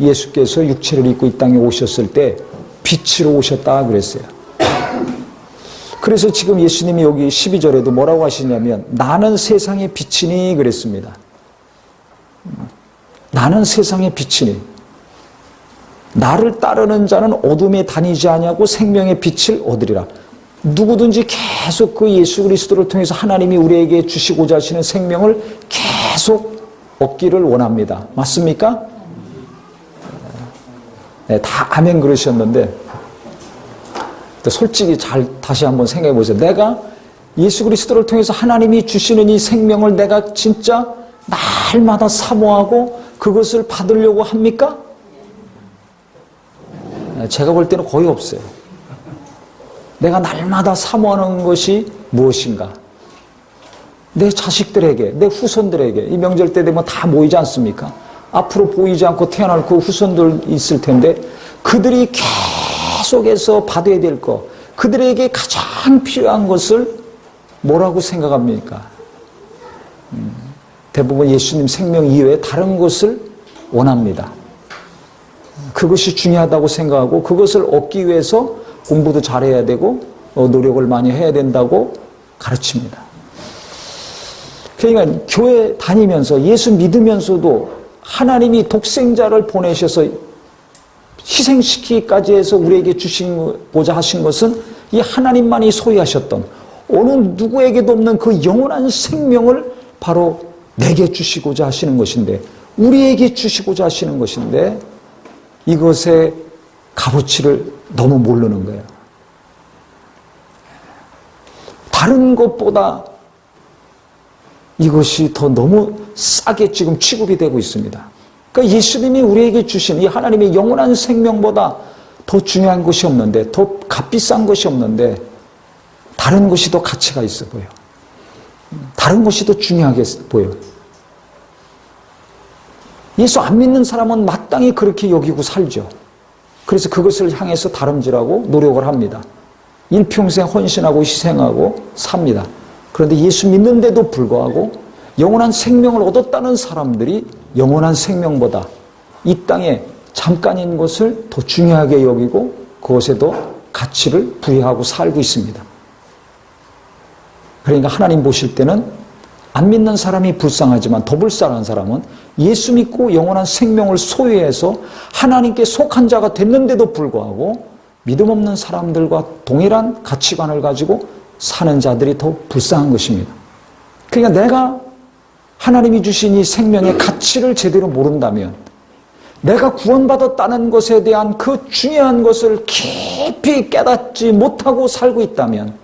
예수께서 육체를 입고 이 땅에 오셨을 때 빛으로 오셨다 그랬어요. 그래서 지금 예수님이 여기 12절에도 뭐라고 하시냐면 나는 세상의 빛이니 그랬습니다. 나는 세상의 빛이니 나를 따르는 자는 어둠에 다니지 아니하고 생명의 빛을 얻으리라. 누구든지 계속 그 예수 그리스도를 통해서 하나님이 우리에게 주시고자 하시는 생명을 계속 얻기를 원합니다. 맞습니까? 네, 다 아멘 그러셨는데 솔직히 잘 다시 한번 생각해 보세요. 내가 예수 그리스도를 통해서 하나님이 주시는 이 생명을 내가 진짜 날마다 사모하고 그것을 받으려고 합니까? 제가 볼 때는 거의 없어요. 내가 날마다 사모하는 것이 무엇인가? 내 자식들에게, 내 후손들에게 이 명절 때 되면 다 모이지 않습니까? 앞으로 보이지 않고 태어날 그 후손들 있을 텐데 그들이 계속해서 받아야 될 것, 그들에게 가장 필요한 것을 뭐라고 생각합니까? 대부분 예수님 생명 이외에 다른 것을 원합니다. 그것이 중요하다고 생각하고 그것을 얻기 위해서 공부도 잘해야 되고 노력을 많이 해야 된다고 가르칩니다. 그러니까 교회 다니면서 예수 믿으면서도 하나님이 독생자를 보내셔서 희생시키기까지 해서 우리에게 주시고자 하신 것은 이 하나님만이 소유하셨던 어느 누구에게도 없는 그 영원한 생명을 바로 내게 주시고자 하시는 것인데 우리에게 주시고자 하시는 것인데 이것의 값어치를 너무 모르는 거예요. 다른 것보다 이것이 더 너무 싸게 지금 취급이 되고 있습니다. 그러니까 예수님이 우리에게 주신 이 하나님의 영원한 생명보다 더 중요한 것이 없는데 더 값비싼 것이 없는데 다른 것이 더 가치가 있어 보여. 다른 것이 더 중요하게 보여. 예수 안 믿는 사람은 마땅히 그렇게 여기고 살죠. 그래서 그것을 향해서 다름질하고 노력을 합니다. 일평생 헌신하고 희생하고 삽니다. 그런데 예수 믿는데도 불구하고 영원한 생명을 얻었다는 사람들이 영원한 생명보다 이 땅에 잠깐인 것을 더 중요하게 여기고 그것에 더 가치를 부여하고 살고 있습니다. 그러니까 하나님 보실 때는 안 믿는 사람이 불쌍하지만 더 불쌍한 사람은 예수 믿고 영원한 생명을 소유해서 하나님께 속한 자가 됐는데도 불구하고 믿음 없는 사람들과 동일한 가치관을 가지고 사는 자들이 더 불쌍한 것입니다. 그러니까 내가 하나님이 주신 이 생명의 가치를 제대로 모른다면 내가 구원받았다는 것에 대한 그 중요한 것을 깊이 깨닫지 못하고 살고 있다면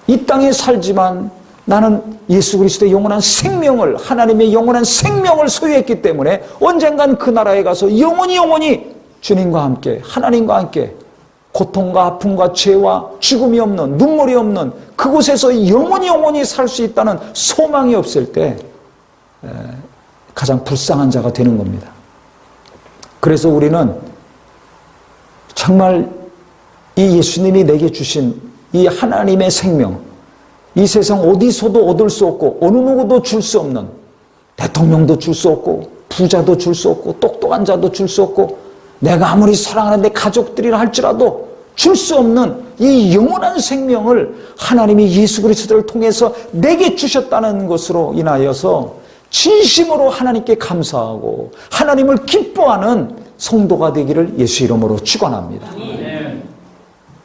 이 땅에 살지만 나는 예수 그리스도의 영원한 생명을 하나님의 영원한 생명을 소유했기 때문에 언젠간 그 나라에 가서 영원히 주님과 함께 하나님과 함께 고통과 아픔과 죄와 죽음이 없는 눈물이 없는 그곳에서 영원히 살 수 있다는 소망이 없을 때 가장 불쌍한 자가 되는 겁니다. 그래서 우리는 정말 이 예수님이 내게 주신 이 하나님의 생명, 이 세상 어디서도 얻을 수 없고 어느 누구도 줄 수 없는 대통령도 줄 수 없고 부자도 줄 수 없고 똑똑한 자도 줄 수 없고 내가 아무리 사랑하는 내 가족들이라 할지라도 줄 수 없는 이 영원한 생명을 하나님이 예수 그리스도를 통해서 내게 주셨다는 것으로 인하여서 진심으로 하나님께 감사하고 하나님을 기뻐하는 성도가 되기를 예수 이름으로 축원합니다.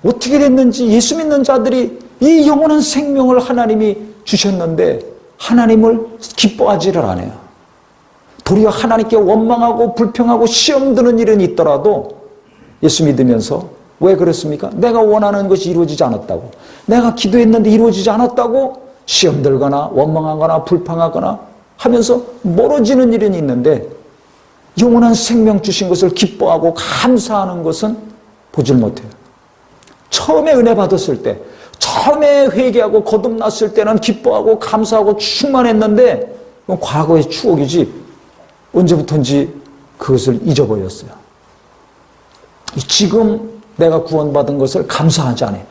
어떻게 됐는지 예수 믿는 자들이 이 영원한 생명을 하나님이 주셨는데 하나님을 기뻐하지를 않아요. 도리어 하나님께 원망하고 불평하고 시험 드는 일은 있더라도 예수 믿으면서 왜 그렇습니까? 내가 원하는 것이 이루어지지 않았다고, 내가 기도했는데 이루어지지 않았다고 시험 들거나 원망하거나 불평하거나 하면서 멀어지는 일은 있는데 영원한 생명 주신 것을 기뻐하고 감사하는 것은 보질 못해요. 처음에 은혜 받았을 때, 처음에 회개하고 거듭났을 때는 기뻐하고 감사하고 충만했는데 그건 과거의 추억이지 언제부턴지 그것을 잊어버렸어요. 지금 내가 구원받은 것을 감사하지 않아요.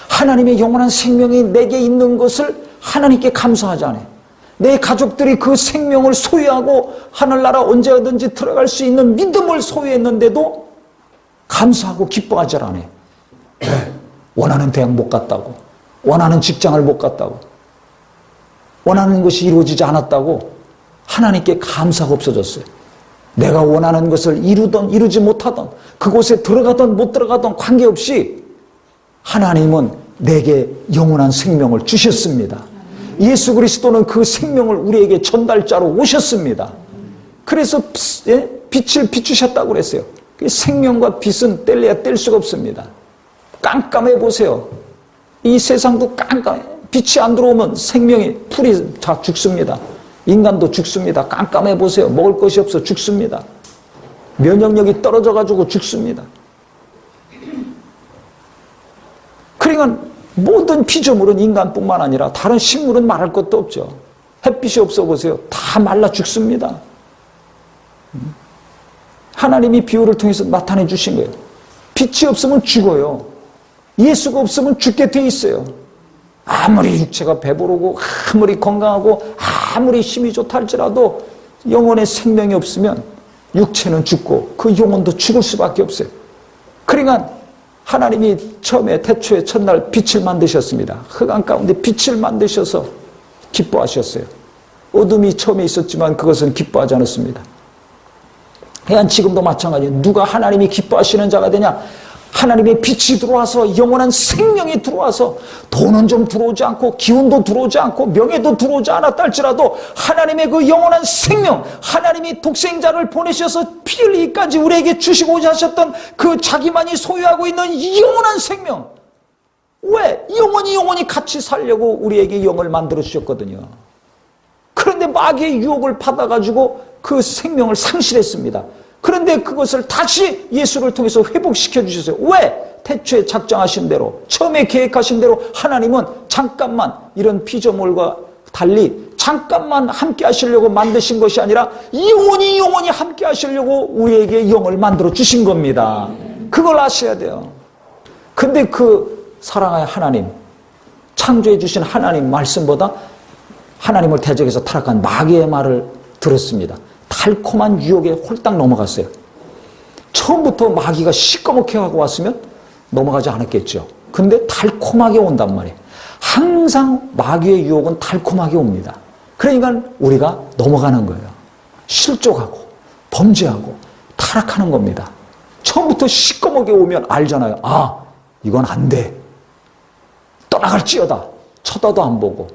하나님의 영원한 생명이 내게 있는 것을 하나님께 감사하지 않아요. 내 가족들이 그 생명을 소유하고 하늘나라 언제든지 들어갈 수 있는 믿음을 소유했는데도 감사하고 기뻐하지 않아. 왜? 원하는 대학 못 갔다고, 원하는 직장을 못 갔다고, 원하는 것이 이루어지지 않았다고 하나님께 감사가 없어졌어요. 내가 원하는 것을 이루던 이루지 못하던, 그곳에 들어가던 못 들어가던 관계없이 하나님은 내게 영원한 생명을 주셨습니다. 예수 그리스도는 그 생명을 우리에게 전달자로 오셨습니다. 그래서 빛을 비추셨다고 그랬어요. 생명과 빛은 뗄래야 뗄 수가 없습니다. 깜깜해 보세요. 이 세상도 깜깜해. 빛이 안 들어오면 생명이, 풀이 다 죽습니다. 인간도 죽습니다. 깜깜해 보세요. 먹을 것이 없어 죽습니다. 면역력이 떨어져가지고 죽습니다. 그러니까 모든 피조물은 인간뿐만 아니라 다른 식물은 말할 것도 없죠. 햇빛이 없어 보세요. 다 말라 죽습니다. 하나님이 비유를 통해서 나타내 주신 거예요. 빛이 없으면 죽어요. 예수가 없으면 죽게 돼 있어요. 아무리 육체가 배부르고 아무리 건강하고 아무리 힘이 좋다 할지라도 영혼의 생명이 없으면 육체는 죽고 그 영혼도 죽을 수밖에 없어요. 그러니까 하나님이 처음에 태초에 첫날 빛을 만드셨습니다. 흑암 가운데 빛을 만드셔서 기뻐하셨어요. 어둠이 처음에 있었지만 그것은 기뻐하지 않았습니다. 그냥 지금도 마찬가지예요. 누가 하나님이 기뻐하시는 자가 되냐? 하나님의 빛이 들어와서 영원한 생명이 들어와서 돈은 좀 들어오지 않고 기운도 들어오지 않고 명예도 들어오지 않았다 할지라도 하나님의 그 영원한 생명, 하나님이 독생자를 보내셔서 피 흘리기까지 우리에게 주시고자 하셨던 그 자기만이 소유하고 있는 영원한 생명. 왜? 영원히 같이 살려고 우리에게 영을 만들어 주셨거든요. 그런데 마귀의 유혹을 받아가지고 그 생명을 상실했습니다. 그런데 그것을 다시 예수를 통해서 회복시켜 주셨어요. 왜? 태초에 작정하신 대로, 처음에 계획하신 대로 하나님은 잠깐만 이런 피조물과 달리 잠깐만 함께 하시려고 만드신 것이 아니라 영원히 함께 하시려고 우리에게 영을 만들어 주신 겁니다. 그걸 아셔야 돼요. 근데 그 사랑의 하나님, 창조해 주신 하나님 말씀보다 하나님을 대적해서 타락한 마귀의 말을 들었습니다. 달콤한 유혹에 홀딱 넘어갔어요. 처음부터 마귀가 시꺼멓게 하고 왔으면 넘어가지 않았겠죠. 근데 달콤하게 온단 말이에요. 항상 마귀의 유혹은 달콤하게 옵니다. 그러니까 우리가 넘어가는 거예요. 실족하고 범죄하고 타락하는 겁니다. 처음부터 시꺼멓게 오면 알잖아요. 아, 이건 안 돼. 떠나갈지어다. 쳐다도 안 보고.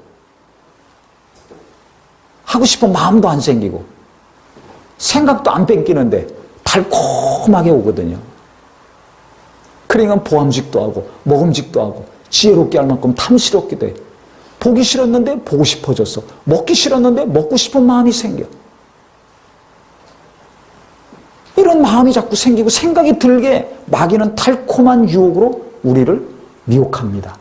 하고 싶은 마음도 안 생기고. 생각도 안 뺏기는데 달콤하게 오거든요. 그러니까 보암직도 하고 먹음직도 하고 지혜롭게 할 만큼 탐스럽기도 해. 보기 싫었는데 보고 싶어졌어. 먹기 싫었는데 먹고 싶은 마음이 생겨. 이런 마음이 자꾸 생기고 생각이 들게 마귀는 달콤한 유혹으로 우리를 미혹합니다.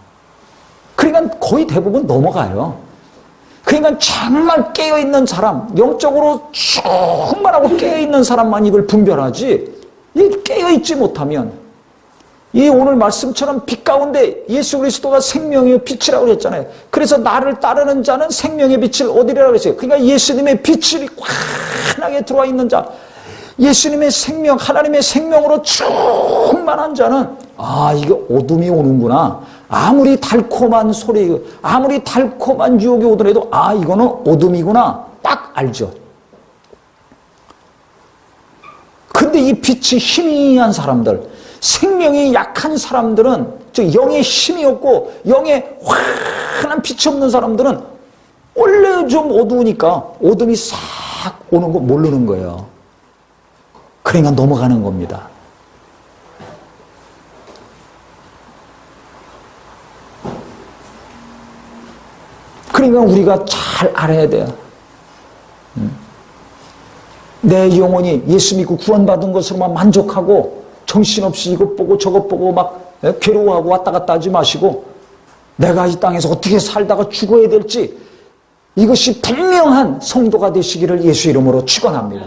그러니까 거의 대부분 넘어가요. 그러니까 정말 깨어있는 사람, 영적으로 충만하고 깨어있는 사람만 이걸 분별하지, 이 깨어있지 못하면, 이 오늘 말씀처럼 빛 가운데 예수 그리스도가 생명의 빛이라고 그랬잖아요. 그래서 나를 따르는 자는 생명의 빛을 얻으리라고 그랬어요. 그러니까 예수님의 빛이 환하게 들어와 있는 자, 예수님의 생명, 하나님의 생명으로 충만한 자는 아, 이게 어둠이 오는구나. 아무리 달콤한 소리, 아무리 달콤한 유혹이 오더라도 아, 이거는 어둠이구나. 딱 알죠. 근데 이 빛이 희미한 사람들, 생명이 약한 사람들은, 즉 영의 힘이 없고 영의 환한 빛이 없는 사람들은 원래 좀 어두우니까 어둠이 싹 오는 거 모르는 거예요. 그러니까 넘어가는 겁니다. 그러니까 우리가 잘 알아야 돼요. 내 영혼이 예수 믿고 구원받은 것으로만 만족하고 정신없이 이것 보고 저것 보고 막 괴로워하고 왔다 갔다 하지 마시고 내가 이 땅에서 어떻게 살다가 죽어야 될지 이것이 분명한 성도가 되시기를 예수 이름으로 축원합니다.